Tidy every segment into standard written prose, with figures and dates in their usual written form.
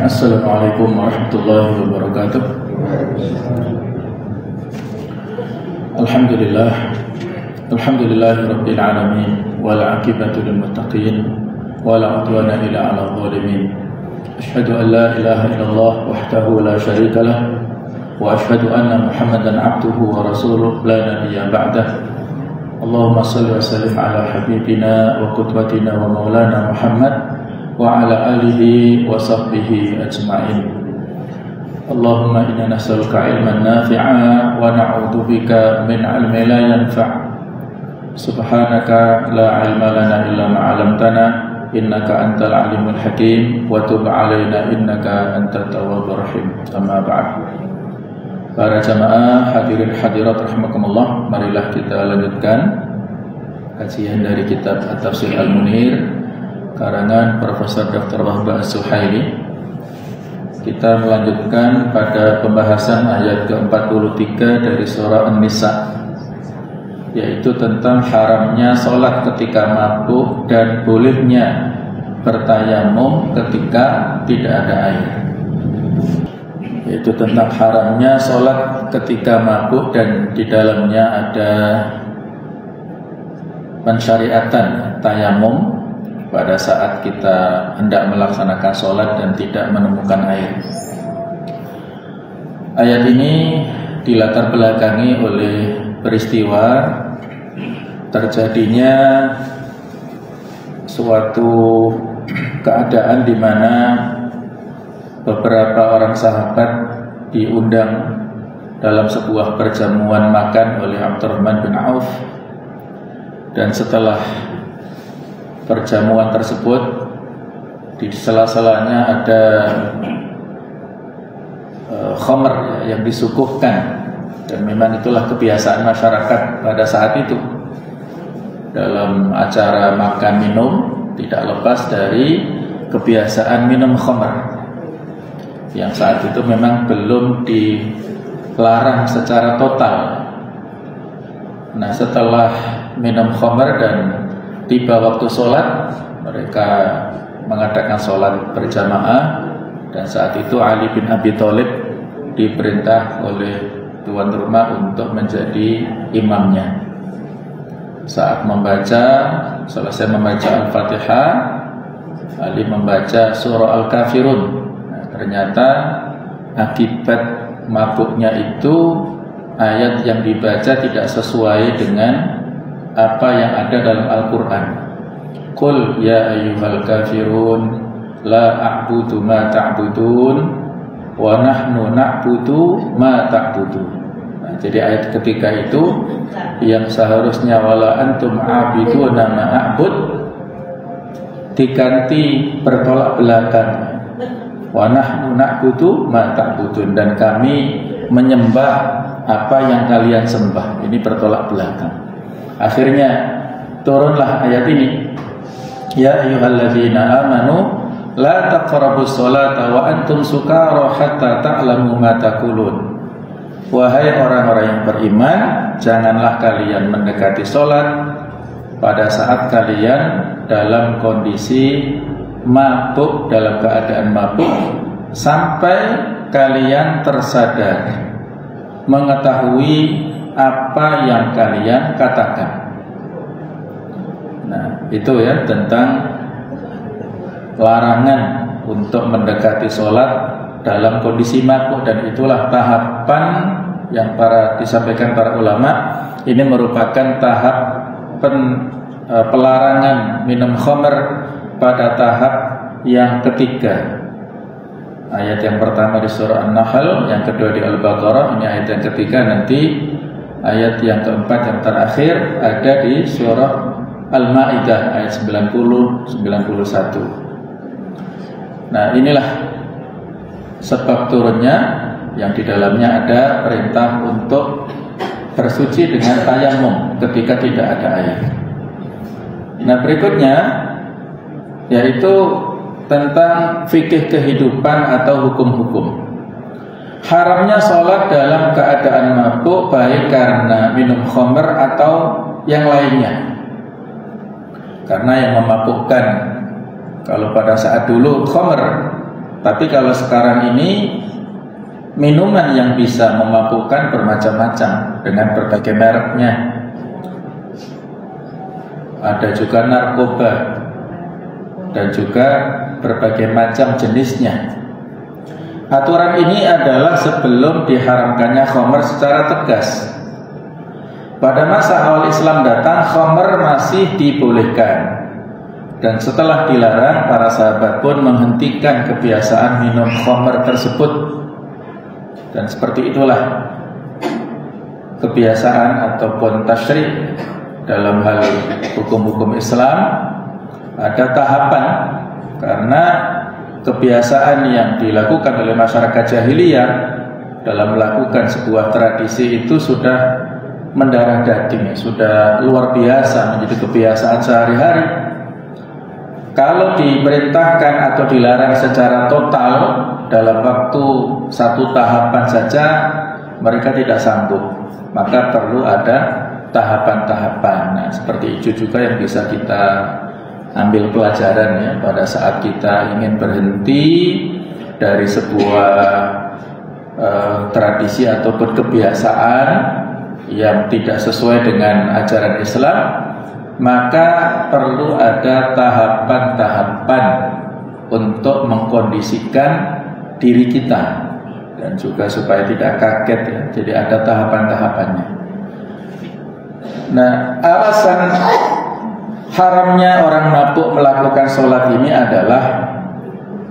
Assalamualaikum warahmatullahi wabarakatuh. Alhamdulillahirabbil alamin wal 'aqibatu lil muttaqin wala 'udwana illa 'alal zalimin. Asyhadu an la ilaha illallah wahdahu la syarika lah wa asyhadu anna Muhammadan 'abduhu wa rasuluh la nabiyya ba'dah. Allahumma shalli wa sallim ala habibina wa qudwatina wa maulana Muhammad wa ala alihi wa sahbihi ajma'in. Allahumma inna nas'aluka ilman nafi'a wa na'udzubika min 'ilmin la yanfa'. Subhanaka la 'ilma lana illa ma 'allamtana innaka antal 'alimul hakim wa tub 'alaina innaka antat tawwabur rahim. Amma ba'd. Para jamaah hadirin hadirat rahimakumullah, marilah kita lanjutkan kajian dari kitab At-Tafsir Al-Munir karangan Profesor Dr. Wahbah As-Suhaili. Kita melanjutkan pada pembahasan ayat ke-43 dari surah An-Nisa, yaitu tentang haramnya sholat ketika mabuk dan bolehnya bertayamum ketika tidak ada air. Yaitu tentang haramnya sholat ketika mabuk dan di dalamnya ada pensyariatan tayamum pada saat kita hendak melaksanakan sholat dan tidak menemukan air. Ayat ini dilatar belakangi oleh peristiwa terjadinya suatu keadaan di mana beberapa orang sahabat diundang dalam sebuah perjamuan makan oleh Abdurrahman bin Auf, dan setelah perjamuan tersebut di sela-selanya ada khamr yang disuguhkan, dan memang itulah kebiasaan masyarakat pada saat itu. Dalam acara makan minum tidak lepas dari kebiasaan minum khamr yang saat itu memang belum dilarang secara total. Nah, setelah minum khamr dan tiba waktu sholat, mereka mengadakan sholat berjamaah, dan saat itu Ali bin Abi Thalib diperintah oleh tuan rumah untuk menjadi imamnya. Saat selesai membaca Al-Fatihah, Ali membaca surah Al-Kafirun. Nah, ternyata akibat mabuknya itu ayat yang dibaca tidak sesuai dengan apa yang ada dalam Al-Quran. Qul ya ayyuhal kafirun la a'budu ma ta'budun wa nahnu na'budu ma ta'budun. Nah, jadi ayat ketiga itu yang seharusnya wala antum a'biduna ma a'bud diganti bertolak belakang, wa nahnu na'budu ma ta'budun, dan kami menyembah apa yang kalian sembah. Ini bertolak belakang. Akhirnya turunlah ayat ini, ya ayyuhalladzina amanu la taqrabus sholata wa antum sukara hatta ta'lamu ma taqulun. Wahai orang-orang yang beriman, janganlah kalian mendekati sholat pada saat kalian dalam kondisi mabuk, dalam keadaan mabuk, sampai kalian tersadar mengetahui apa yang kalian katakan. Nah, itu ya tentang larangan untuk mendekati sholat dalam kondisi mabuk, dan itulah tahapan yang disampaikan para ulama. Ini merupakan tahap pelarangan minum khamr pada tahap yang ketiga. Ayat yang pertama di surah An-Nahl, yang kedua di Al-Baqarah, ini ayat yang ketiga. Nanti ayat yang keempat yang terakhir ada di surah Al-Ma'idah ayat 90-91. Nah, inilah sebab turunnya, yang di dalamnya ada perintah untuk bersuci dengan tayamum ketika tidak ada air. Nah, berikutnya yaitu tentang fikih kehidupan atau hukum-hukum. Haramnya sholat dalam keadaan mabuk, baik karena minum khamr atau yang lainnya. Karena yang memabukkan, kalau pada saat dulu khamr, Tapi kalau sekarang ini minuman yang bisa memabukkan bermacam-macam dengan berbagai mereknya. Ada juga narkoba dan juga berbagai macam jenisnya. Aturan ini adalah sebelum diharamkannya khamr secara tegas. Pada masa awal Islam datang, khamr masih dibolehkan. Dan setelah dilarang, para sahabat pun menghentikan kebiasaan minum khamr tersebut. Dan seperti itulah kebiasaan ataupun tasyri' dalam hal hukum-hukum Islam. Ada tahapan, karena kebiasaan yang dilakukan oleh masyarakat jahiliyah dalam melakukan sebuah tradisi itu sudah mendarah daging, sudah luar biasa, menjadi kebiasaan sehari-hari. Kalau diperintahkan atau dilarang secara total dalam waktu satu tahapan saja, mereka tidak sanggup. Maka perlu ada tahapan-tahapan. Nah, seperti itu juga yang bisa kita ambil pelajaran ya pada saat kita ingin berhenti dari sebuah tradisi ataupun kebiasaan yang tidak sesuai dengan ajaran Islam, maka perlu ada tahapan-tahapan untuk mengkondisikan diri kita dan juga supaya tidak kaget ya. Jadi ada tahapan-tahapannya. Nah, alasan haramnya orang mabuk melakukan sholat ini adalah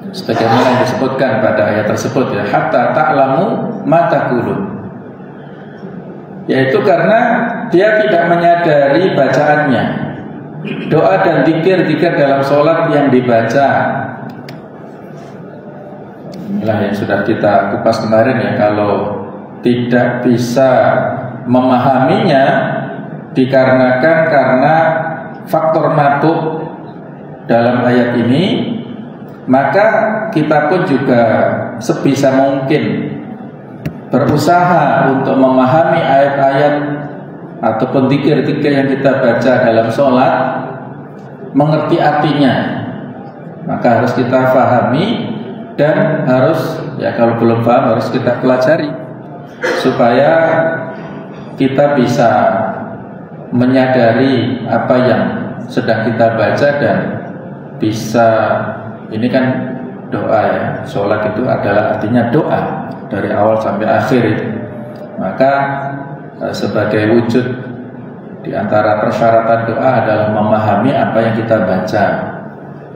sebagaimana yang disebutkan pada ayat tersebut ya, hatta ta'lamu ma taqulun, yaitu karena dia tidak menyadari bacaannya. Doa dan zikir-zikir dalam sholat yang dibaca, inilah yang sudah kita kupas kemarin ya, kalau tidak bisa memahaminya dikarenakan karena faktor mabuk dalam ayat ini, maka kita pun juga sebisa mungkin berusaha untuk memahami ayat-ayat ataupun zikir-zikir yang kita baca dalam sholat, mengerti artinya. Maka harus kita pahami dan harus, ya kalau belum paham harus kita pelajari supaya kita bisa menyadari apa yang sedang kita baca dan bisa, ini kan doa ya, sholat itu adalah artinya doa dari awal sampai akhir itu. Maka sebagai wujud di antara persyaratan doa adalah memahami apa yang kita baca.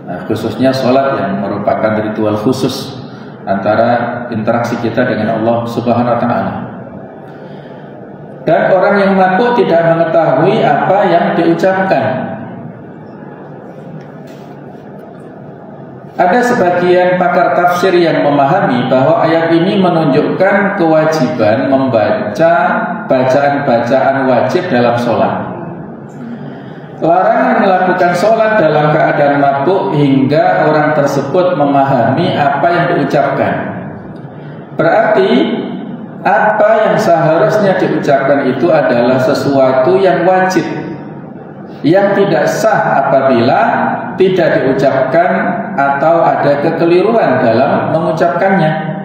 Nah, khususnya sholat yang merupakan ritual khusus antara interaksi kita dengan Allah Subhanahu wa Ta'ala. Dan orang yang mabuk tidak mengetahui apa yang diucapkan. Ada sebagian pakar tafsir yang memahami bahwa ayat ini menunjukkan kewajiban membaca bacaan-bacaan wajib dalam sholat. Larangan melakukan sholat dalam keadaan mabuk hingga orang tersebut memahami apa yang diucapkan. Berarti apa yang seharusnya diucapkan itu adalah sesuatu yang wajib, yang tidak sah apabila tidak diucapkan atau ada kekeliruan dalam mengucapkannya.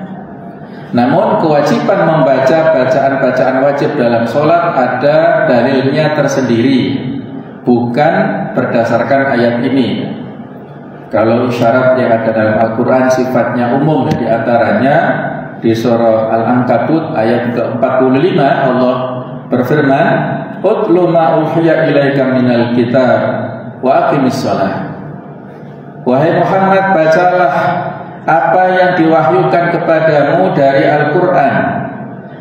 Namun kewajiban membaca bacaan-bacaan wajib dalam sholat ada dalilnya tersendiri, bukan berdasarkan ayat ini. Kalau isyarat yang ada dalam Al-Quran sifatnya umum, di antaranya di surah Al-Ankabut ayat ke-45 Allah berfirman, "Utlu ma uhiya ilaika minal kitab wa aqimis shalah." Wahai Muhammad, bacalah apa yang diwahyukan kepadamu dari Al-Quran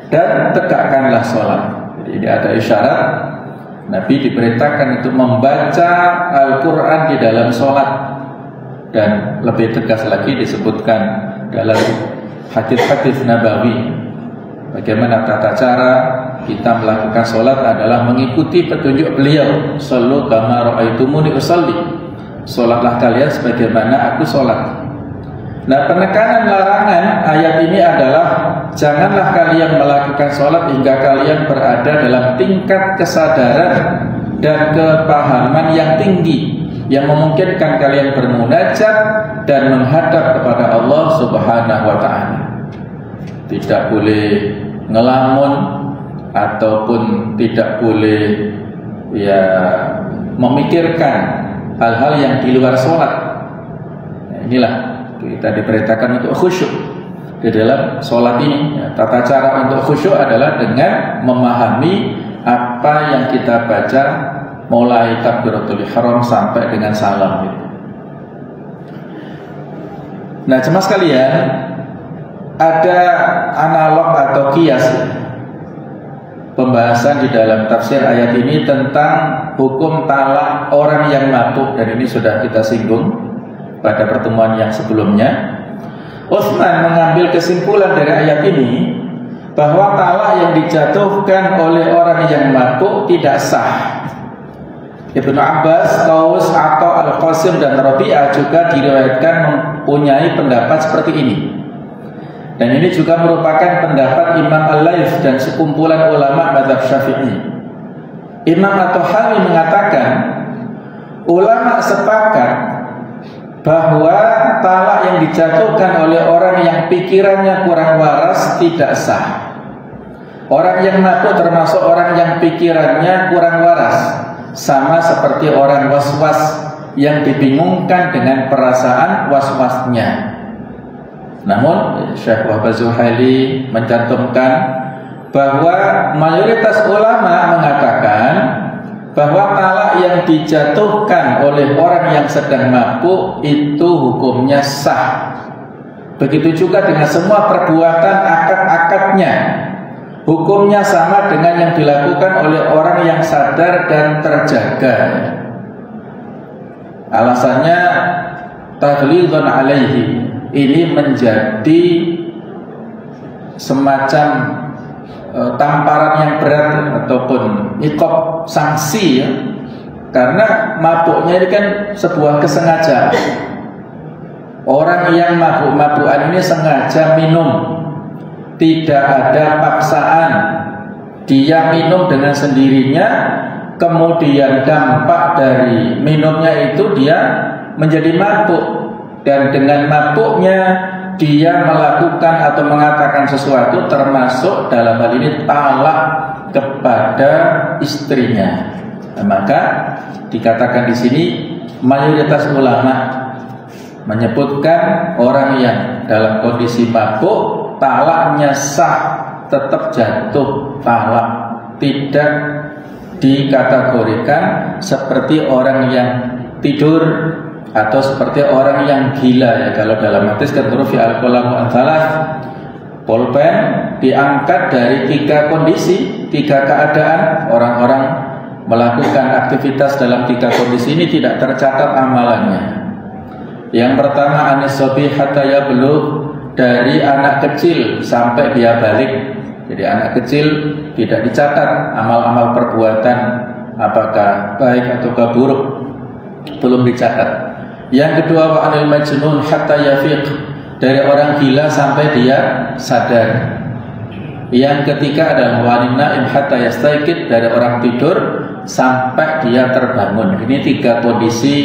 dan tegakkanlah sholat. Jadi ini ada isyarat Nabi diperintahkan untuk membaca Al-Quran di dalam sholat. Dan lebih tegas lagi disebutkan dalam hadis-hadis Nabawi bagaimana tata cara kita melakukan sholat adalah mengikuti petunjuk beliau. Shallu kama ra'aitumuni usalli, sholatlah kalian sebagaimana aku sholat. Nah, penekanan larangan ayat ini adalah janganlah kalian melakukan sholat hingga kalian berada dalam tingkat kesadaran dan kepahaman yang tinggi, yang memungkinkan kalian bermunajat dan menghadap kepada Allah Subhanahu wa taala. Tidak boleh ngelamun ataupun tidak boleh ya memikirkan hal-hal yang di luar sholat. Nah, inilah kita diperintahkan untuk khusyuk di dalam sholat ini. Tata cara untuk khusyuk adalah dengan memahami apa yang kita baca mulai takbiratul ihram sampai dengan salam. Nah, jemaah sekalian, ada analog atau kias pembahasan di dalam tafsir ayat ini tentang hukum talak orang yang mabuk, dan ini sudah kita singgung pada pertemuan yang sebelumnya. Utsman mengambil kesimpulan dari ayat ini bahwa talak yang dijatuhkan oleh orang yang mabuk tidak sah. Ibnu Abbas, Qaus, atau Al-Qasim dan Rabi'ah juga diriwayatkan mempunyai pendapat seperti ini. Dan ini juga merupakan pendapat Imam Al-Laits dan sekumpulan ulama mazhab Syafi'i. Imam At-Tahawi mengatakan, ulama sepakat bahwa talak yang dijatuhkan oleh orang yang pikirannya kurang waras tidak sah. Orang yang mabuk termasuk orang yang pikirannya kurang waras, sama seperti orang was-was yang dibingungkan dengan perasaan was-wasnya. Namun Syekh Wahbah Zuhaili mencantumkan bahwa mayoritas ulama mengatakan bahwa talak yang dijatuhkan oleh orang yang sedang mabuk itu hukumnya sah. Begitu juga dengan semua perbuatan akad-akadnya, hukumnya sama dengan yang dilakukan oleh orang yang sadar dan terjaga. Alasannya taghlidhan alaihi, ini menjadi semacam tamparan yang berat ataupun iqab, sanksi ya. Karena mabuknya ini kan sebuah kesengajaan. Orang yang mabuk-mabukan ini sengaja minum, tidak ada paksaan. Dia minum dengan sendirinya, kemudian dampak dari minumnya itu dia menjadi mabuk, dan dengan mabuknya dia melakukan atau mengatakan sesuatu, termasuk dalam hal ini talak kepada istrinya. Nah, maka dikatakan di sini mayoritas ulama menyebutkan orang yang dalam kondisi mabuk talaknya sah, tetap jatuh talak, tidak dikategorikan seperti orang yang tidur atau seperti orang yang gila ya. Kalau dalam hadis kan fi al-qalamu an-thalas, pulpen diangkat dari 3 kondisi, 3 keadaan. Orang-orang melakukan aktivitas dalam 3 kondisi ini tidak tercatat amalannya. Yang pertama anis-sabi hatta yablugh, dari anak kecil sampai dia balik. Jadi anak kecil tidak dicatat amal-amal perbuatan apakah baik atau buruk, belum dicatat. Yang kedua wa anil majnun hatta yafiq, dari orang gila sampai dia sadar. Yang ketiga adalah wa anin naim hatta yastaiqid, dari orang tidur sampai dia terbangun. Ini 3 kondisi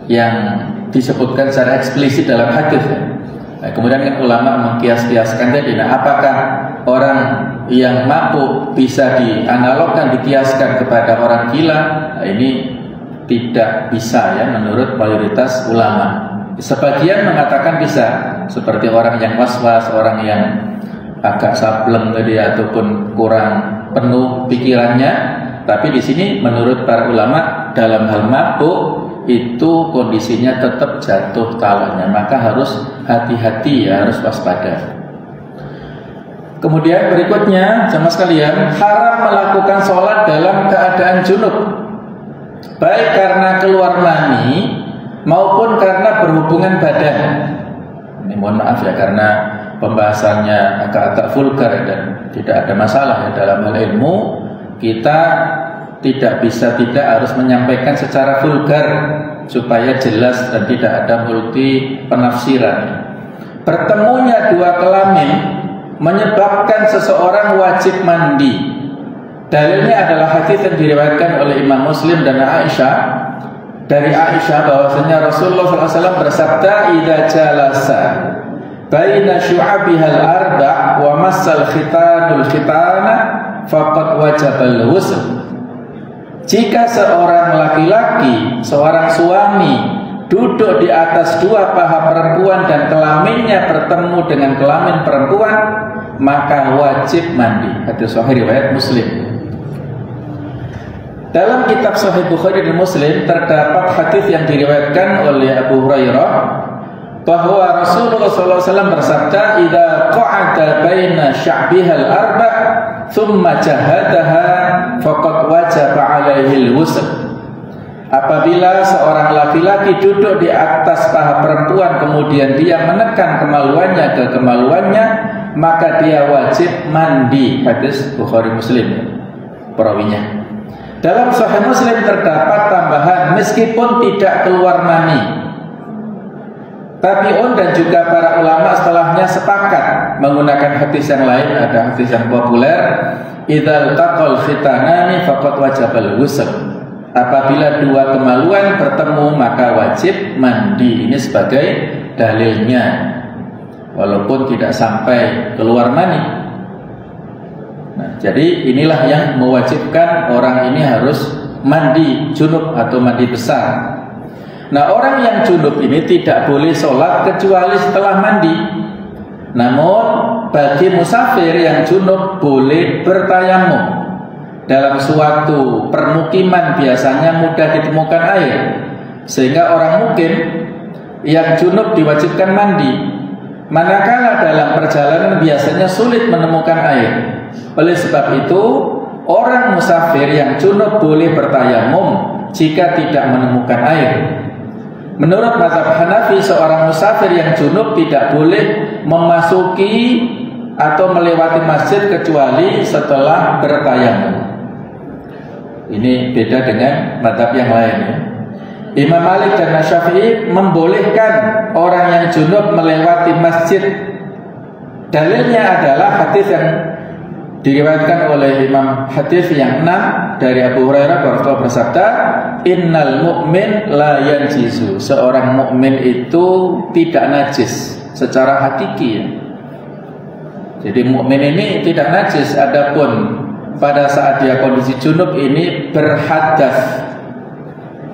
yang disebutkan secara eksplisit dalam hadis. Nah, kemudian kan ulama mengkias-kiaskan tadi. Nah, apakah orang yang mabuk bisa dianalogkan, dikiaskan kepada orang gila? Nah, ini tidak bisa ya menurut mayoritas ulama. Sebagian mengatakan bisa, seperti orang yang was-was, orang yang agak sableng tadi ataupun kurang penuh pikirannya. Tapi di sini menurut para ulama dalam hal mabuk itu kondisinya tetap jatuh talaknya, maka harus hati-hati ya, harus waspada. Kemudian berikutnya jemaah sekalian, haram melakukan sholat dalam keadaan junub, baik karena keluar mani maupun karena berhubungan badan. Ini mohon maaf ya, karena pembahasannya agak vulgar dan tidak ada masalah ya. Dalam hal ilmu kita tidak bisa tidak harus menyampaikan secara vulgar supaya jelas dan tidak ada multi penafsiran. Bertemunya 2 kelamin menyebabkan seseorang wajib mandi. Dalilnya adalah hadis yang diriwayatkan oleh Imam Muslim dan Aisyah dari Aisyah bahwasanya Rasulullah SAW bersabda, "Idza jalasa baina syu'abihal arba' wa massal khitanul khitana faqad wajabal ghusl." Jika seorang laki-laki, seorang suami duduk di atas dua paha perempuan dan kelaminnya bertemu dengan kelamin perempuan, maka wajib mandi. Hadis sahih riwayat Muslim. Dalam kitab Sahih Bukhari dan Muslim terdapat hadis yang diriwayatkan oleh Abu Hurairah bahwa Rasulullah SAW bersabda, "Idza qa'ada baina sya'bihal arba' thumma jahadaha faqad wajaba 'alaihi al-ghusl." Apabila seorang laki-laki duduk di atas paha perempuan kemudian dia menekan kemaluannya ke kemaluannya, maka dia wajib mandi. Hadis Bukhari Muslim perawinya. Dalam Sahih Muslim terdapat tambahan, meskipun tidak keluar mani, Tabi'un dan juga para ulama setelahnya sepakat menggunakan hadis yang lain. Ada hadis yang populer, "Idzal taqal khitanani faqad wajabal ghusl." Apabila dua kemaluan bertemu maka wajib mandi. Ini sebagai dalilnya, walaupun tidak sampai keluar mani. Nah, jadi inilah yang mewajibkan orang ini harus mandi junub atau mandi besar. Nah, orang yang junub ini tidak boleh sholat kecuali setelah mandi. Namun bagi musafir yang junub boleh bertayamum. Dalam suatu permukiman biasanya mudah ditemukan air, sehingga orang mukim yang junub diwajibkan mandi. Manakala dalam perjalanan biasanya sulit menemukan air. Oleh sebab itu, orang musafir yang junub boleh bertayamum jika tidak menemukan air. Menurut mazhab Hanafi, seorang musafir yang junub tidak boleh memasuki atau melewati masjid kecuali setelah bertayamum. Ini beda dengan mazhab yang lain, ya. Imam Malik dan Syafi'i membolehkan orang yang junub melewati masjid. Dalilnya adalah hadis yang diriwayatkan oleh Imam hadis yang 6 dari Abu Hurairah bahwa bersabda, "Innal mu'min la yanjizu." Seorang mukmin itu tidak najis secara hakiki, ya. Jadi mukmin ini tidak najis, adapun pada saat dia kondisi junub ini berhadas.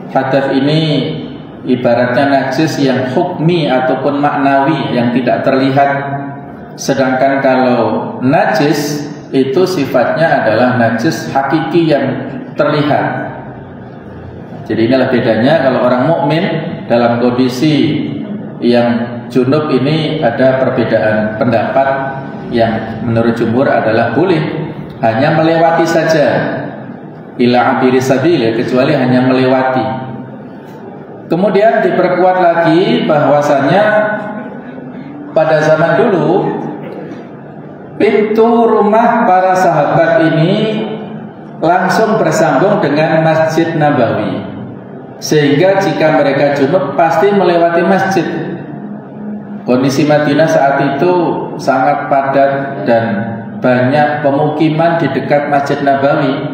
Hadas ini ibaratnya najis yang hukmi ataupun maknawi yang tidak terlihat. Sedangkan kalau najis itu sifatnya adalah najis hakiki yang terlihat. Jadi inilah bedanya kalau orang mukmin dalam kondisi yang junub ini ada perbedaan pendapat yang menurut jumhur adalah boleh hanya melewati saja, ila abiri sabil, kecuali hanya melewati. Kemudian diperkuat lagi bahwasanya pada zaman dulu pintu rumah para sahabat ini langsung bersambung dengan Masjid Nabawi, sehingga jika mereka junub pasti melewati masjid. Kondisi Madinah saat itu sangat padat dan banyak pemukiman di dekat Masjid Nabawi,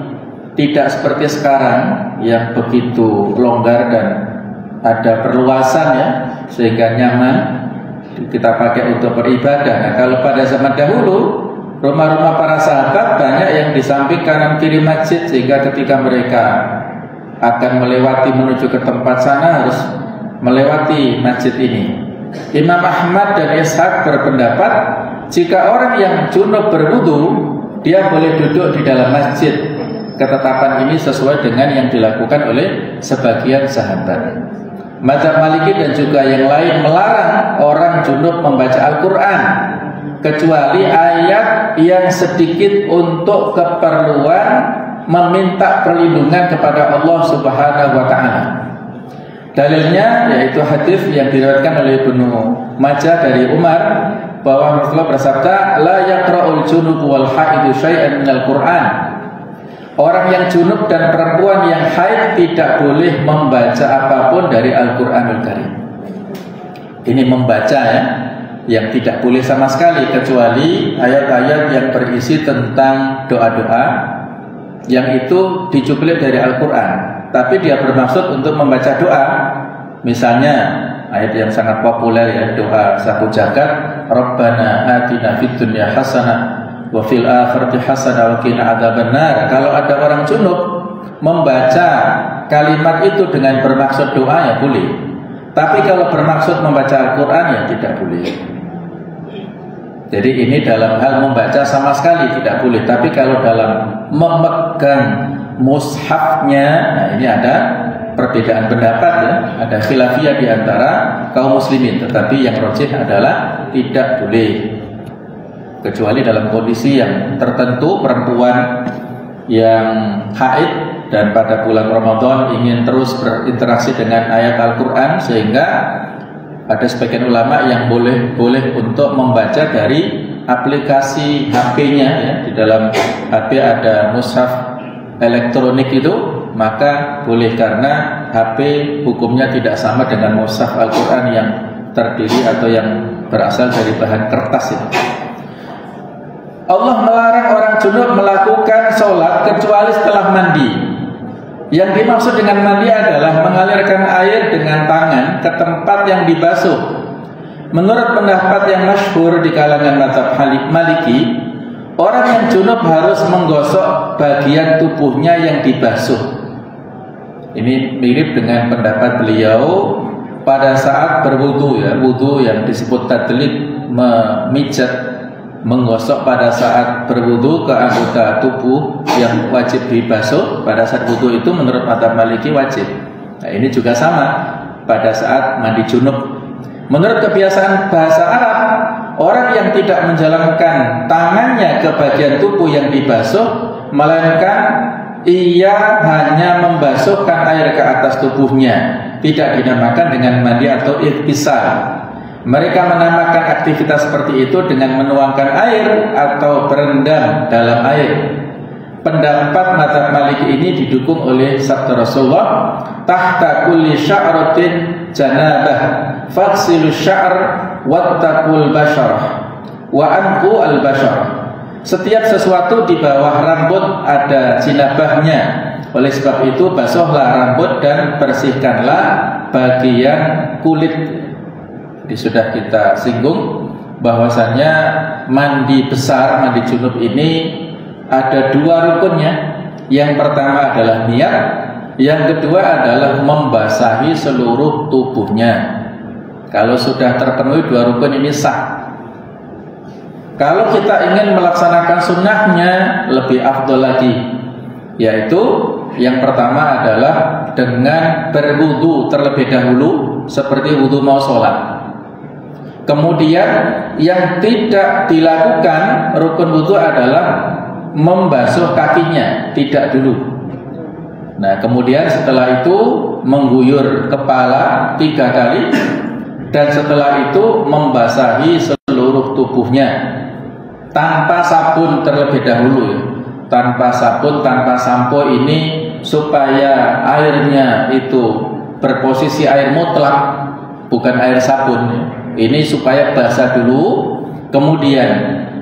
tidak seperti sekarang yang begitu longgar dan ada perluasan, ya, sehingga nyaman kita pakai untuk beribadah. Nah, kalau pada zaman dahulu rumah-rumah para sahabat banyak yang di samping kanan kiri masjid, sehingga ketika mereka akan melewati menuju ke tempat sana harus melewati masjid ini. Imam Ahmad dan Ishaq berpendapat jika orang yang junub berwudu, dia boleh duduk di dalam masjid. Ketetapan ini sesuai dengan yang dilakukan oleh sebagian sahabat. Mazhab Maliki dan juga yang lain melarang orang junub membaca Al-Quran kecuali ayat yang sedikit untuk keperluan meminta perlindungan kepada Allah Subhanahu wa Ta'ala. Dalilnya yaitu hadis yang diriwayatkan oleh Ibnu Majah dari Umar bahwa Rasulullah bersabda, "La yaqra'ul junub wal haidu syai'an minal Qur'an." Orang yang junub dan perempuan yang haid tidak boleh membaca apapun dari Al-Qur'anul Karim. Ini membaca, ya, yang tidak boleh sama sekali kecuali ayat-ayat yang berisi tentang doa-doa yang itu dicuplik dari Al-Qur'an. tapi dia bermaksud untuk membaca doa. Misalnya ayat yang sangat populer ya, doa sapu jagat, Rabbana atina fid dunya hasanah wa fil akhirati hasanah wa qina adzabannar. Kalau ada orang junub membaca kalimat itu dengan bermaksud doa ya boleh. Tapi kalau bermaksud membaca Al-Qur'an ya tidak boleh. Jadi ini dalam hal membaca sama sekali tidak boleh. Tapi kalau dalam memegang mushafnya, nah ini ada perbedaan pendapat ya, ada khilafiyah di antara kaum muslimin. Tetapi yang rajih adalah tidak boleh, kecuali dalam kondisi yang tertentu. Perempuan yang haid dan pada bulan Ramadan ingin terus berinteraksi dengan ayat Al-Quran, sehingga ada sebagian ulama yang boleh untuk membaca dari aplikasi HP-nya ya. Di dalam HP ada mushaf elektronik itu, maka boleh, karena HP hukumnya tidak sama dengan mushaf Al-Quran yang terdiri atau yang berasal dari bahan kertas itu. Allah melarang orang junub melakukan sholat kecuali setelah mandi. Yang dimaksud dengan mandi adalah mengalirkan air dengan tangan ke tempat yang dibasuh. Menurut pendapat yang masyhur di kalangan mazhab Maliki, orang yang junub harus menggosok bagian tubuhnya yang dibasuh. Ini mirip dengan pendapat beliau pada saat berwudu ya, wudu yang disebut tadlib, memijat, menggosok pada saat berwudu ke anggota tubuh yang wajib dibasuh. Pada saat wudu itu menurut mazhab Maliki wajib. Nah, ini juga sama pada saat mandi junub. Menurut kebiasaan bahasa Arab, orang yang tidak menjalankan tangannya ke bagian tubuh yang dibasuh, melainkan ia hanya membasuhkan air ke atas tubuhnya, tidak dinamakan dengan mandi atau ihtisal. Mereka menamakan aktivitas seperti itu dengan menuangkan air atau berendam dalam air. Pendapat mazhab Maliki ini didukung oleh sabda Rasulullah, tahta kulli sya'ratin janabah faghsilu sya'r wattaqul basyarah wa anqu al basyarah. Setiap sesuatu di bawah rambut ada jinabahnya. Oleh sebab itu basuhlah rambut dan bersihkanlah bagian kulit. Jadi sudah kita singgung bahwasannya mandi besar, mandi junub ini ada dua rukunnya. Yang pertama adalah niat, yang kedua adalah membasahi seluruh tubuhnya. Kalau sudah terpenuhi dua rukun ini sah. Kalau kita ingin melaksanakan sunnahnya lebih afdol lagi, yaitu yang pertama adalah dengan berwudu terlebih dahulu seperti wudu mau sholat. Kemudian yang tidak dilakukan rukun wudu adalah membasuh kakinya, tidak dulu. Nah, kemudian setelah itu mengguyur kepala 3 kali, dan setelah itu membasahi seluruh tubuhnya tanpa sabun terlebih dahulu. Tanpa sabun, tanpa sampo, ini supaya airnya itu berposisi air mutlak, bukan air sabun. Ini supaya basah dulu, kemudian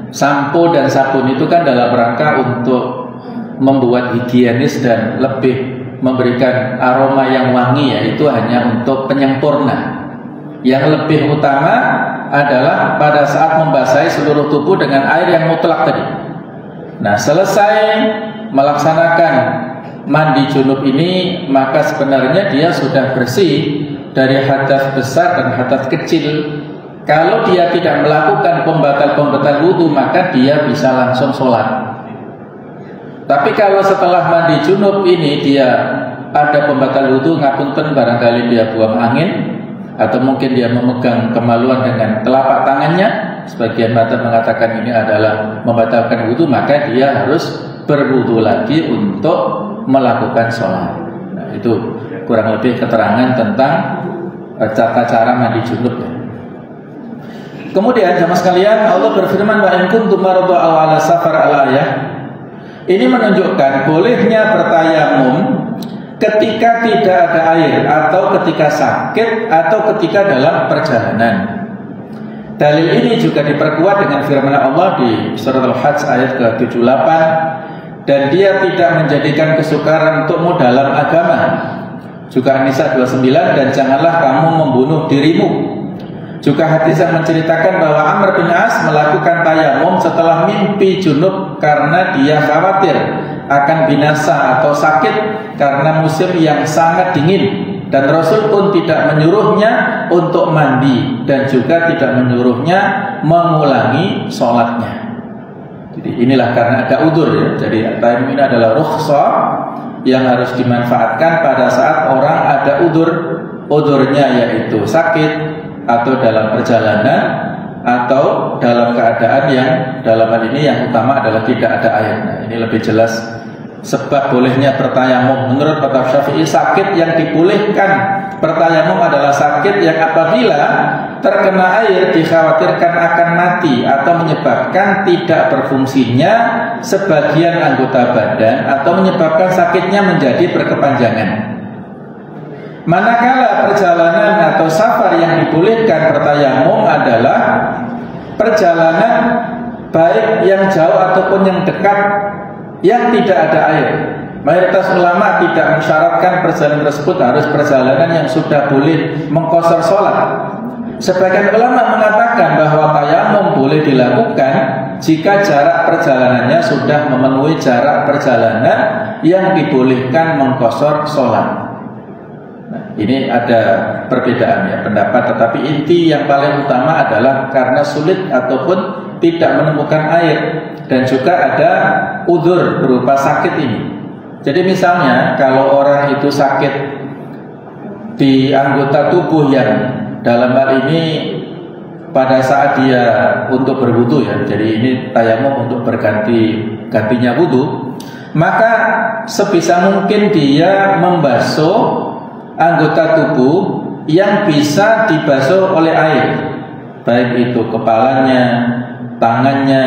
sampo dan sabun itu kan dalam rangka untuk membuat higienis dan lebih memberikan aroma yang wangi, yaitu hanya untuk penyempurna. Yang lebih utama adalah pada saat membasahi seluruh tubuh dengan air yang mutlak tadi. Nah, selesai melaksanakan mandi junub ini, maka sebenarnya dia sudah bersih dari hadas besar dan hadas kecil. Kalau dia tidak melakukan pembatal-pembatal wudu, maka dia bisa langsung sholat. Tapi kalau setelah mandi junub ini dia ada pembatal wudu, ngapunten, barangkali dia buang angin, atau mungkin dia memegang kemaluan dengan telapak tangannya, sebagian mazhab mengatakan ini adalah membatalkan wudu, maka dia harus berwudu lagi untuk melakukan sholat. Nah, itu kurang lebih keterangan tentang tata cara mandi junub ya. Kemudian jamaah sekalian, Allah berfirman, wa in kuntum marada aw ala safar al-ayah. Ini menunjukkan bolehnya bertayamum ketika tidak ada air, atau ketika sakit, atau ketika dalam perjalanan. Dalil ini juga diperkuat dengan firman Allah di surat Al-Hajj ayat ke-78, dan dia tidak menjadikan kesukaran untukmu dalam agama. Juga An-Nisa 29, dan janganlah kamu membunuh dirimu. Juga hadis yang menceritakan bahwa Amr bin As melakukan tayamum setelah mimpi junub karena dia khawatir akan binasa atau sakit karena musim yang sangat dingin. Dan Rasul pun tidak menyuruhnya untuk mandi dan juga tidak menyuruhnya mengulangi sholatnya. Jadi inilah karena ada udzur ya. Jadi tayamum ini adalah rukhsah yang harus dimanfaatkan pada saat orang ada udzur. Udzurnya yaitu sakit atau dalam perjalanan atau dalam keadaan yang dalam hal ini yang utama adalah tidak ada air. Nah, ini lebih jelas sebab bolehnya bertayamum. Menurut mazhab Syafi'i, sakit yang dibolehkan bertayamum adalah sakit yang apabila terkena air dikhawatirkan akan mati atau menyebabkan tidak berfungsinya sebagian anggota badan atau menyebabkan sakitnya menjadi berkepanjangan. Manakala perjalanan atau safar yang dibolehkan bertayamum adalah perjalanan baik yang jauh ataupun yang dekat yang tidak ada air. Mayoritas ulama tidak mensyaratkan perjalanan tersebut harus perjalanan yang sudah boleh mengqashar sholat. Sebagian ulama mengatakan bahwa tayamum boleh dilakukan jika jarak perjalanannya sudah memenuhi jarak perjalanan yang dibolehkan mengqashar sholat. Nah, ini ada perbedaan ya pendapat, tetapi inti yang paling utama adalah karena sulit ataupun tidak menemukan air dan juga ada udzur berupa sakit ini. Jadi misalnya kalau orang itu sakit di anggota tubuh yang dalam hal ini pada saat dia untuk berwudu ya, jadi ini tayamum untuk gantinya wudu, maka sebisa mungkin dia membasuh anggota tubuh yang bisa dibasuh oleh air, baik itu kepalanya, tangannya,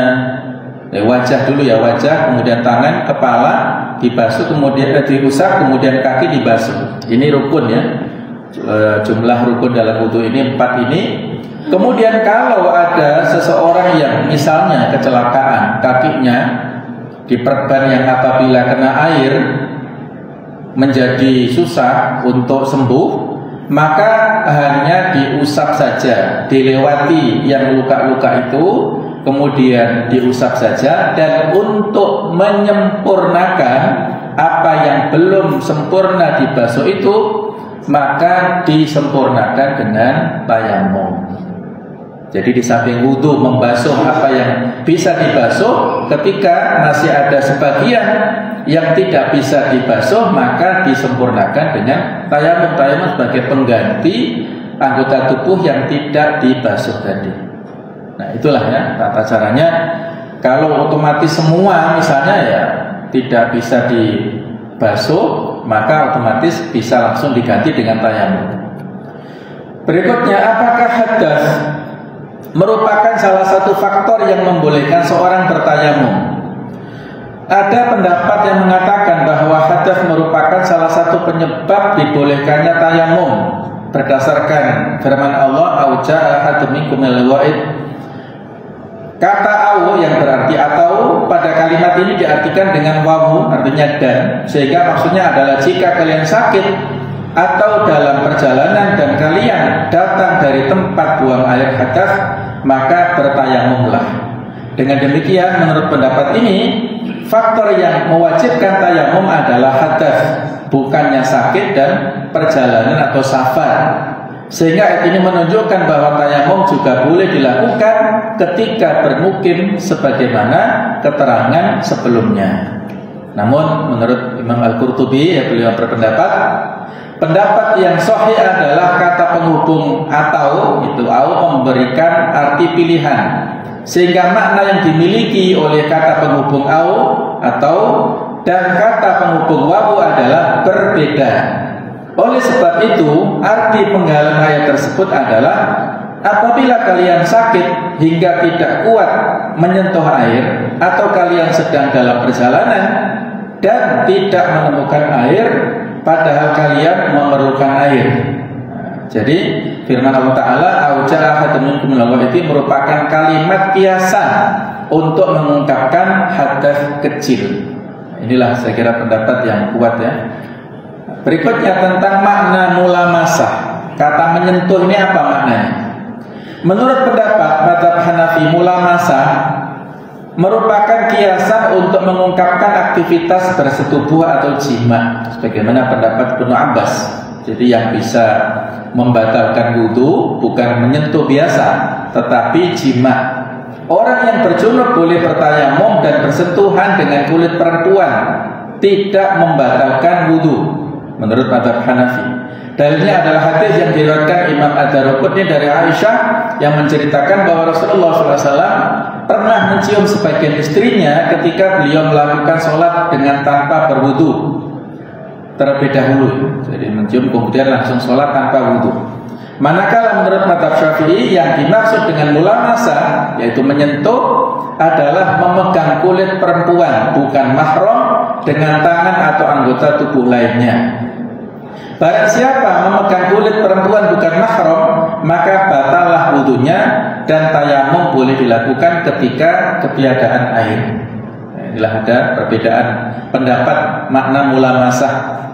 wajah dulu ya, wajah, kemudian tangan, kepala dibasuh, kemudian diusap, kemudian kaki dibasuh. Ini rukun ya, jumlah rukun dalam wudu ini 4 ini. Kemudian kalau ada seseorang yang misalnya kecelakaan, kakinya diperban yang apabila kena air menjadi susah untuk sembuh, maka hanya diusap saja, dilewati yang luka-luka itu, kemudian diusap saja. Dan untuk menyempurnakan apa yang belum sempurna dibasuh itu, maka disempurnakan dengan tayamum. Jadi di samping wudu membasuh apa yang bisa dibasuh, ketika masih ada sebagian yang tidak bisa dibasuh, maka disempurnakan dengan tayamum. Tayamum sebagai pengganti anggota tubuh yang tidak dibasuh tadi. Nah itulah ya tata caranya. Kalau otomatis semua misalnya ya tidak bisa dibasuh, maka otomatis bisa langsung diganti dengan tayamum. Berikutnya, apakah hadas merupakan salah satu faktor yang membolehkan seorang bertayamum? Ada pendapat yang mengatakan bahwa hadas merupakan salah satu penyebab dibolehkannya tayamum berdasarkan firman Allah, auja ahadum minkum minal ghaid. Kata au yang berarti atau pada kalimat ini diartikan dengan wawu, artinya dan, sehingga maksudnya adalah jika kalian sakit atau dalam perjalanan dan kalian datang dari tempat buang air hadas, maka bertayamumlah. Dengan demikian, menurut pendapat ini, faktor yang mewajibkan tayamum adalah hadas, bukannya sakit dan perjalanan atau safar. Sehingga ayat ini menunjukkan bahwa tayamum juga boleh dilakukan ketika bermukim sebagaimana keterangan sebelumnya. Namun menurut Imam Al-Qurtubi, beliau berpendapat, pendapat yang sahih adalah kata penghubung atau itu au memberikan arti pilihan, sehingga makna yang dimiliki oleh kata penghubung au atau dan kata penghubung wawu adalah berbeda. Oleh sebab itu, arti penggalan ayat tersebut adalah apabila kalian sakit hingga tidak kuat menyentuh air, atau kalian sedang dalam perjalanan dan tidak menemukan air padahal kalian memerlukan air. Jadi firman Allah Ta'ala, auja ahadum minkum minal ghaid itu merupakan kalimat kiasan untuk mengungkapkan hadas kecil. Inilah saya kira pendapat yang kuat ya. Berikutnya tentang makna mulamasah. Kata menyentuh ini apa maknanya? Menurut pendapat mazhab Hanafi, mulamasah merupakan kiasan untuk mengungkapkan aktivitas bersetubuh atau jima, sebagaimana pendapat Ibnu Abbas. Jadi yang bisa membatalkan wudu bukan menyentuh biasa, tetapi jima. Orang yang berjunub boleh bertayamum dan bersentuhan dengan kulit perempuan, tidak membatalkan wudu menurut mazhab Hanafi. Dalilnya adalah hadis yang diriwayatkan Imam Ad-Darqutni dari Aisyah yang menceritakan bahwa Rasulullah SAW pernah mencium sebagian istrinya ketika beliau melakukan sholat dengan tanpa berwudu terlebih dahulu. Jadi mencium kemudian langsung sholat tanpa wudu. Manakala menurut mazhab Syafi'i yang dimaksud dengan mulamasah, yaitu menyentuh, adalah memegang kulit perempuan bukan mahram dengan tangan atau anggota tubuh lainnya. Barang siapa memegang kulit perempuan bukan mahram, maka batalah wudunya dan tayamum boleh dilakukan ketika ketiadaan air. Inilah ada perbedaan pendapat makna mulamasah.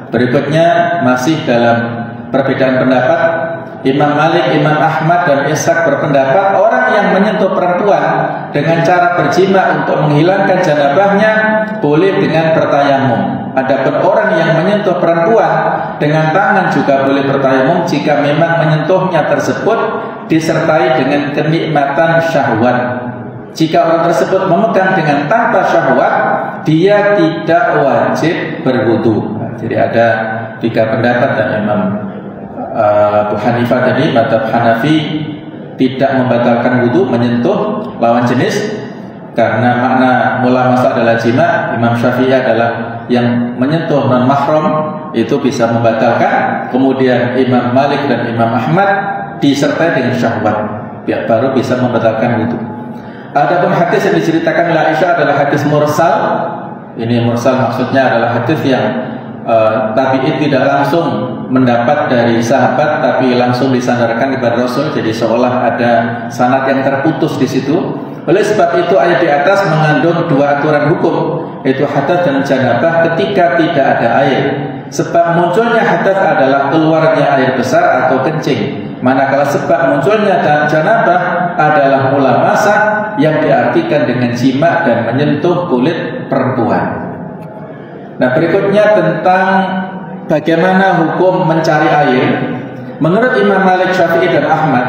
Berikutnya masih dalam perbedaan pendapat, Imam Malik, Imam Ahmad, dan Ishaq berpendapat orang yang menyentuh perempuan dengan cara berjima untuk menghilangkan janabahnya boleh dengan bertayamum. Adapun orang yang menyentuh perempuan dengan tangan juga boleh bertayamum jika memang menyentuhnya tersebut disertai dengan kenikmatan syahwat. Jika orang tersebut memegang dengan tanpa syahwat, dia tidak wajib berwudu. Jadi ada 3 pendapat dan Imam Abu Hanifah tadi, mazhab Hanafi tidak membatalkan wudu menyentuh lawan jenis karena makna mulamasah adalah jima. Imam Syafi'i adalah yang menyentuh non mahram itu bisa membatalkan. Kemudian Imam Malik dan Imam Ahmad disertai dengan syahwat baru bisa membatalkan wudu. Adapun hadis yang diceritakan oleh Aisyah adalah hadis mursal. Ini mursal maksudnya adalah hadis yang tabi'in tidak langsung mendapat dari sahabat tapi langsung disandarkan kepada Rasul, jadi seolah ada sanad yang terputus di situ. Oleh sebab itu ayat di atas mengandung 2 aturan hukum, yaitu hadas dan janabah ketika tidak ada air. Sebab munculnya hadas adalah keluarnya air besar atau kencing, manakala sebab munculnya janabah adalah mulamasah yang diartikan dengan jima dan menyentuh kulit perempuan. Nah, berikutnya tentang bagaimana hukum mencari air. Menurut Imam Malik, Syafi'i, dan Ahmad,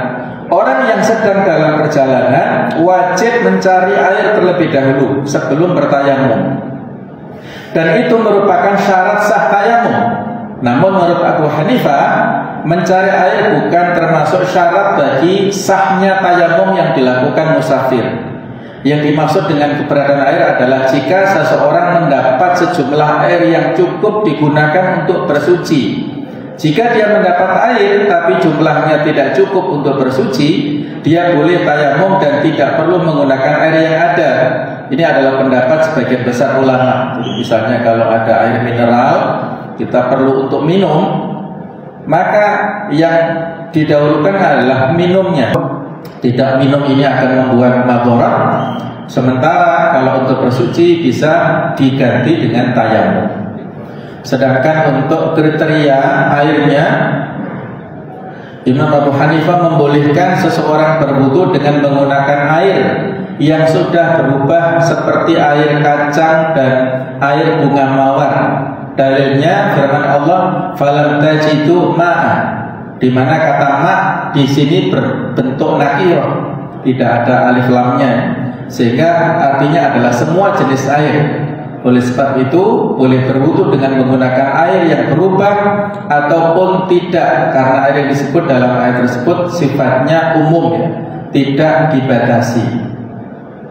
orang yang sedang dalam perjalanan wajib mencari air terlebih dahulu sebelum bertayamum, dan itu merupakan syarat sah tayamum. Namun menurut Abu Hanifah, mencari air bukan termasuk syarat bagi sahnya tayamum yang dilakukan musafir. Yang dimaksud dengan keberadaan air adalah jika seseorang mendapat sejumlah air yang cukup digunakan untuk bersuci. Jika dia mendapat air tapi jumlahnya tidak cukup untuk bersuci, dia boleh tayamum dan tidak perlu menggunakan air yang ada. Ini adalah pendapat sebagian besar ulama. Jadi misalnya kalau ada air mineral kita perlu untuk minum, maka yang didahulukan adalah minumnya. Tidak minum ini akan membuat madharat. Sementara kalau untuk bersuci bisa diganti dengan tayamum. Sedangkan untuk kriteria airnya, Imam Abu Hanifah membolehkan seseorang berwudu dengan menggunakan air yang sudah berubah seperti air kacang dan air bunga mawar. Dalilnya firman Allah, "Falam tajidu ma'a," di mana kata ma di sini berbentuk nakirah, tidak ada alif lamnya, sehingga artinya adalah semua jenis air. Oleh sebab itu boleh berwudu dengan menggunakan air yang berubah ataupun tidak, karena air yang disebut dalam ayat tersebut sifatnya umum ya, tidak dibatasi.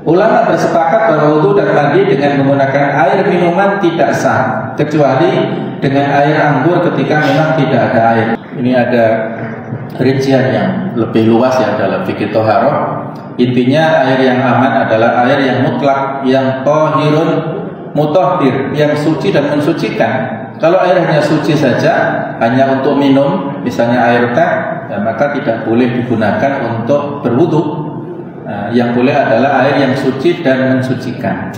Ulama bersepakat bahwa wudu dan mandi dengan menggunakan air minuman tidak sah, kecuali dengan air anggur ketika memang tidak ada air. Ini ada rincian yang lebih luas ya dalam fikih thaharah. Intinya air yang aman adalah air yang mutlak, yang thahirun mutahhir, yang suci dan mensucikan. Kalau air hanya suci saja, hanya untuk minum, misalnya air teh, ya maka tidak boleh digunakan untuk berwudu. Nah, yang boleh adalah air yang suci dan mensucikan.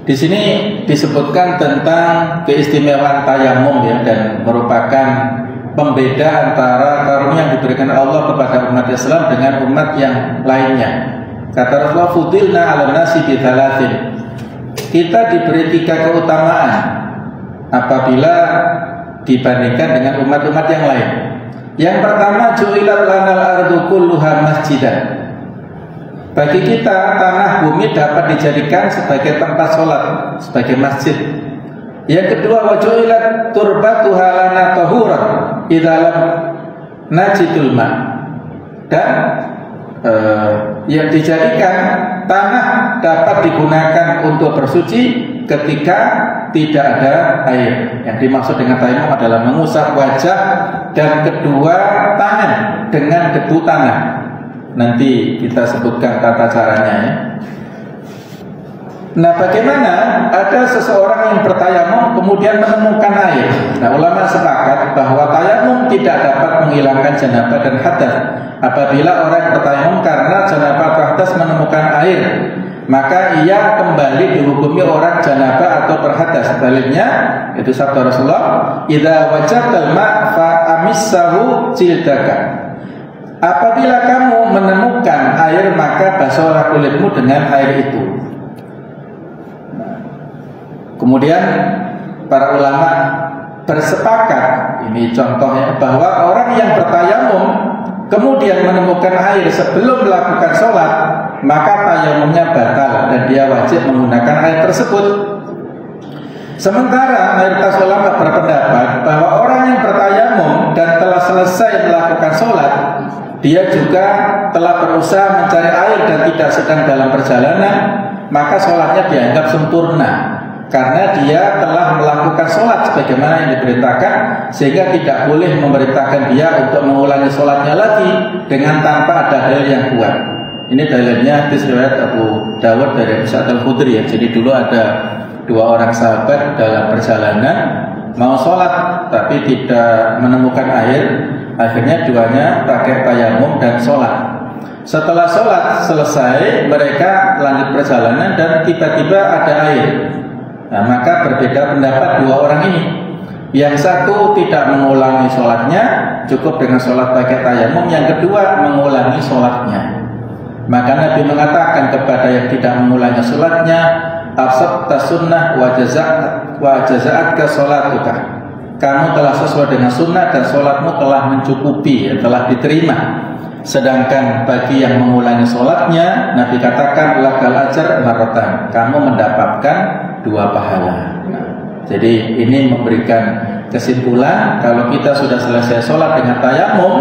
Di sini disebutkan tentang keistimewaan tayamum ya, dan merupakan pembeda antara karunia yang diberikan Allah kepada umat Islam dengan umat yang lainnya. Kata Rasulullah, "Fudilna 'alan nasi bi thalathin." Kita diberi 3 keutamaan apabila dibandingkan dengan umat-umat yang lain. Yang pertama, ju'ilat lanal ardu kulluha masjidan. Bagi kita tanah bumi dapat dijadikan sebagai tempat sholat, sebagai masjid. Yang kedua, wajulat turbatuha lana tahuran idalam najidul ma. Dan yang dijadikan tanah dapat digunakan untuk bersuci ketika tidak ada air. Yang dimaksud dengan tayamum adalah mengusap wajah dan kedua tangan dengan debu tanah. Nanti kita sebutkan tata caranya ya. Nah, bagaimana ada seseorang yang bertayamum kemudian menemukan air? Nah, ulama sepakat bahwa tayamum tidak dapat menghilangkan janabah dan hadas. Apabila orang bertayamum karena janabah atau hadas menemukan air, maka ia kembali dihukumi orang janabah atau berhadas. Dalilnya itu sabda Rasulullah, "Idza wajadtal ma' fa amissahu jildaka." Apabila kamu menemukan air, maka basuhlah kulitmu dengan air itu. Kemudian para ulama bersepakat, ini contohnya, bahwa orang yang bertayamum kemudian menemukan air sebelum melakukan sholat, maka tayamumnya batal dan dia wajib menggunakan air tersebut. Sementara mayoritas ulama berpendapat bahwa orang yang bertayamum dan telah selesai melakukan sholat, dia juga telah berusaha mencari air dan tidak sedang dalam perjalanan, maka sholatnya dianggap sempurna karena dia telah melakukan sholat sebagaimana yang diperintahkan, sehingga tidak boleh memerintahkan dia untuk mengulangi sholatnya lagi dengan tanpa ada dalil yang kuat. Ini dalilnya hadis riwayat Abu Dawud dari Abu Sa'id Al-Khudri ya. Jadi dulu ada 2 orang sahabat dalam perjalanan mau sholat tapi tidak menemukan air. Akhirnya duanya pakai tayamum dan sholat. Setelah sholat selesai, mereka lanjut perjalanan dan tiba-tiba ada air. Nah, maka berbeda pendapat 2 orang ini. Yang satu tidak mengulangi sholatnya, cukup dengan sholat pakai tayamum. Yang kedua mengulangi sholatnya. Maka Nabi mengatakan kepada yang tidak mengulangi sholatnya, "Asabta sunnah wa jaza'atka sholatuka." Kamu telah sesuai dengan sunnah dan sholatmu telah mencukupi, telah diterima. Sedangkan bagi yang mengulangi sholatnya, Nabi katakan lakal ajar marratan, kamu mendapatkan 2 pahala. Jadi ini memberikan kesimpulan kalau kita sudah selesai sholat dengan tayamum,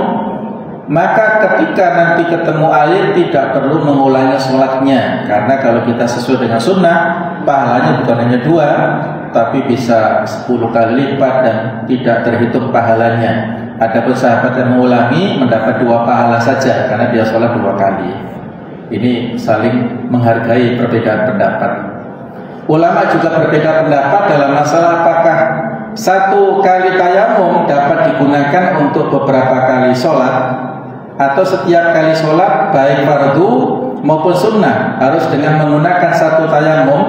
maka ketika nanti ketemu air tidak perlu mengulangi sholatnya, karena kalau kita sesuai dengan sunnah, pahalanya bukan hanya 2, tapi bisa 10 kali lipat dan tidak terhitung pahalanya. Adapun sahabat yang mengulangi mendapat 2 pahala saja karena dia sholat 2 kali. Ini saling menghargai perbedaan pendapat. Ulama juga berbeda pendapat dalam masalah apakah 1 kali tayamum dapat digunakan untuk beberapa kali sholat, atau setiap kali sholat baik fardu maupun sunnah harus dengan menggunakan 1 tayamum.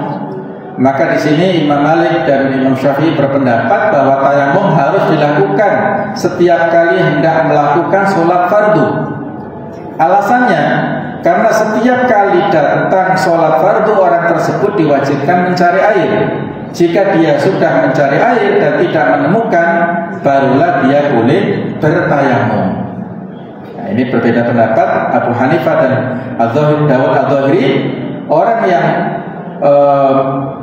Maka di sini Imam Malik dan Imam Syafi'i berpendapat bahwa tayamum harus dilakukan setiap kali hendak melakukan sholat fardu. Alasannya, karena setiap kali datang sholat fardu, orang tersebut diwajibkan mencari air. Jika dia sudah mencari air dan tidak menemukan, barulah dia boleh bertayamum. Nah, ini berbeda pendapat Abu Hanifah dan Dawud Al-Zahiri. Orang yang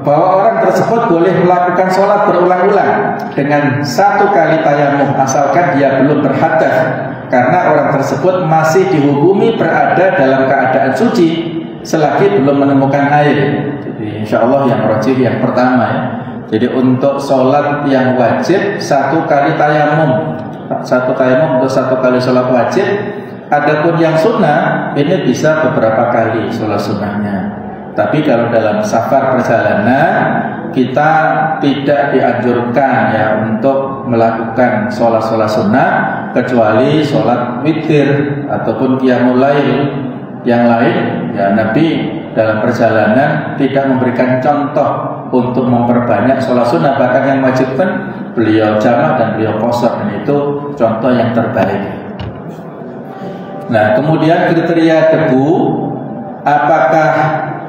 bahwa orang tersebut boleh melakukan sholat berulang-ulang dengan 1 kali tayamum asalkan dia belum berhadas, karena orang tersebut masih dihukumi berada dalam keadaan suci selagi belum menemukan air. Jadi insya Allah yang rajih yang pertama ya. Jadi untuk sholat yang wajib 1 kali tayamum, 1 tayamum untuk 1 kali sholat wajib. Adapun yang sunnah ini bisa beberapa kali sholat sunnahnya. Tapi kalau dalam safar perjalanan, kita tidak dianjurkan ya untuk melakukan sholat-sholat sunnah kecuali sholat witir ataupun qiyamul lail. Yang lain ya Nabi dalam perjalanan tidak memberikan contoh untuk memperbanyak sholat sunnah, bahkan yang wajibkan beliau jamak dan beliau qashar, dan itu contoh yang terbaik. Nah, kemudian kriteria debu, apakah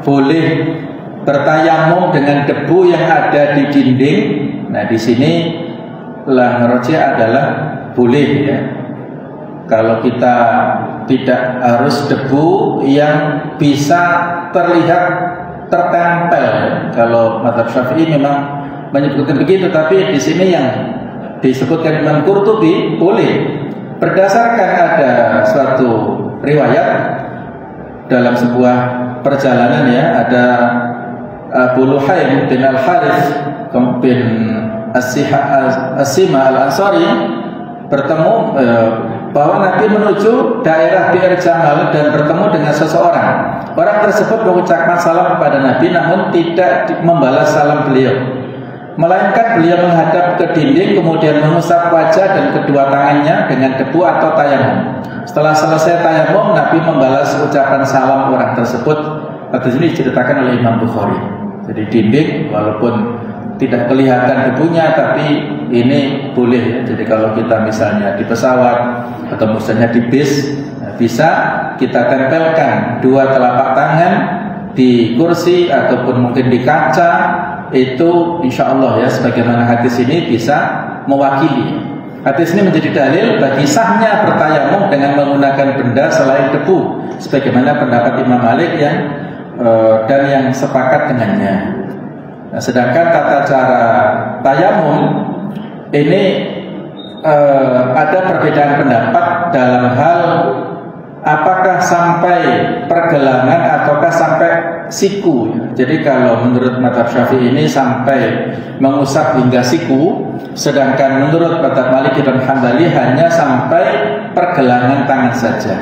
boleh bertayamum dengan debu yang ada di dinding? Nah, di sini rajih adalah boleh ya. Kalau kita tidak harus debu yang bisa terlihat tertempel ya. Kalau mazhab Syafi'i memang menyebutkan begitu, tapi di sini yang disebutkan Imam Qurtubi boleh berdasarkan ada suatu riwayat dalam sebuah perjalanan ya, ada Abu Luhaim bin Al-Harith bin As-Sima Al-Ansari bertemu bahwa Nabi menuju daerah Bi'r Jamal dan bertemu dengan seseorang. Orang tersebut mengucapkan salam kepada Nabi namun tidak membalas salam beliau, melainkan beliau menghadap ke dinding kemudian mengusap wajah dan kedua tangannya dengan debu atau tayamum. Setelah selesai tayamum, Nabi membalas ucapan salam orang tersebut. Hadis ini diceritakan oleh Imam Bukhari. Jadi dinding walaupun tidak kelihatan debunya, tapi ini boleh ya. Jadi kalau kita misalnya di pesawat atau misalnya di bis, bisa kita tempelkan dua telapak tangan di kursi ataupun mungkin di kaca, itu insya Allah ya, sebagaimana hadis ini bisa mewakili. Hadis ini menjadi dalil bagi sahnya bertayamum dengan menggunakan benda selain debu, sebagaimana pendapat Imam Malik dan yang sepakat dengannya. Nah, sedangkan tata cara tayamum ini ada perbedaan pendapat dalam hal apakah sampai pergelangan ataukah sampai siku. Jadi kalau menurut mazhab Syafi'i ini sampai mengusap hingga siku, sedangkan menurut mazhab Maliki dan Hambali hanya sampai pergelangan tangan saja.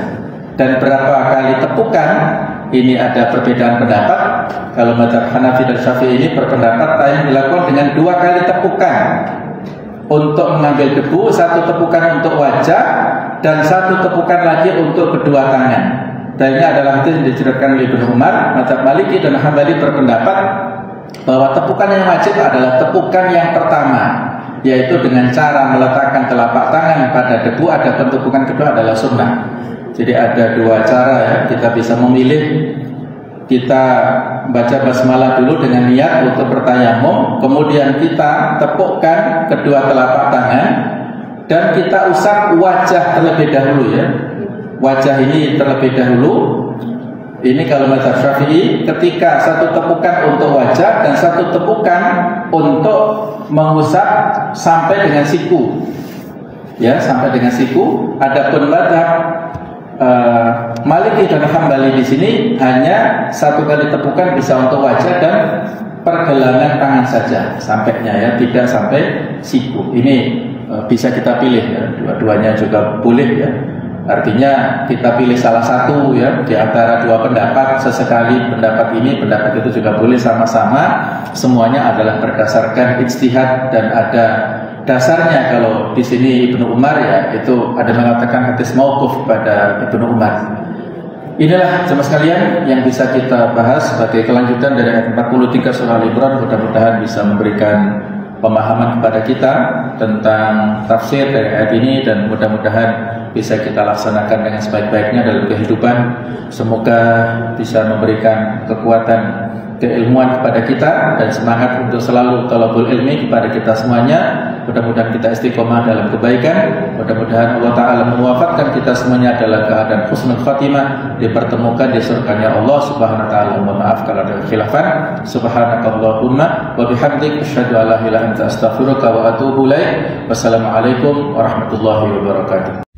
Dan berapa kali tepukan, ini ada perbedaan pendapat. Kalau mazhab Hanafi dan Syafi'i ini berpendapat tayamum dilakukan dengan 2 kali tepukan untuk mengambil debu, 1 tepukan untuk wajah dan 1 tepukan lagi untuk kedua tangan. Dan ini adalah hadis yang diceritakan oleh Ibnu Umar. Mazhab Maliki dan Hambali berpendapat bahwa tepukan yang wajib adalah tepukan yang pertama, yaitu dengan cara meletakkan telapak tangan pada debu. Adapun tepukan kedua adalah sunnah. Jadi ada 2 cara ya, kita bisa memilih. Kita baca basmalah dulu dengan niat untuk bertayamum, kemudian kita tepukkan kedua telapak tangan dan kita usap wajah terlebih dahulu ya. Wajah ini terlebih dahulu. Ini kalau mazhab Syafi'i, ketika 1 tepukan untuk wajah dan 1 tepukan untuk mengusap sampai dengan siku. Ya, sampai dengan siku. Adapun mazhab Maliki dan Hambali di sini hanya 1 kali tepukan bisa untuk wajah dan pergelangan tangan saja sampainya ya, tidak sampai siku. Ini bisa kita pilih ya, dua-duanya juga boleh ya. Artinya kita pilih salah satu ya di antara 2 pendapat. Sesekali pendapat ini, pendapat itu juga boleh sama-sama. Semuanya adalah berdasarkan ijtihad dan ada dasarnya. Kalau di sini Ibnu Umar ya, itu ada mengatakan hadis mauquf pada Ibnu Umar. Inilah jemaah sekalian yang bisa kita bahas sebagai kelanjutan dari ayat 43 surah Al-Imran. Mudah-mudahan bisa memberikan pemahaman kepada kita tentang tafsir dari ayat ini, dan mudah-mudahan bisa kita laksanakan dengan sebaik-baiknya dalam kehidupan. Semoga bisa memberikan kekuatan keilmuan kepada kita dan semangat untuk selalu talabul ilmi kepada kita semuanya. Mudah-mudahan kita istiqomah dalam kebaikan. Mudah-mudahan Allah Ta'ala mewafatkan kita semuanya dalam keadaan husnul khatimah, dipertemukan di surganya Allah Subhanahu Wa Ta'ala. Mohon maaf kalau ada khilafan. Subhanakallahumma wa bihamdik, asyhadu an la ilaha illa anta, astaghfiruka wa atubu ilaik. Wassalamualaikum warahmatullahi wabarakatuh.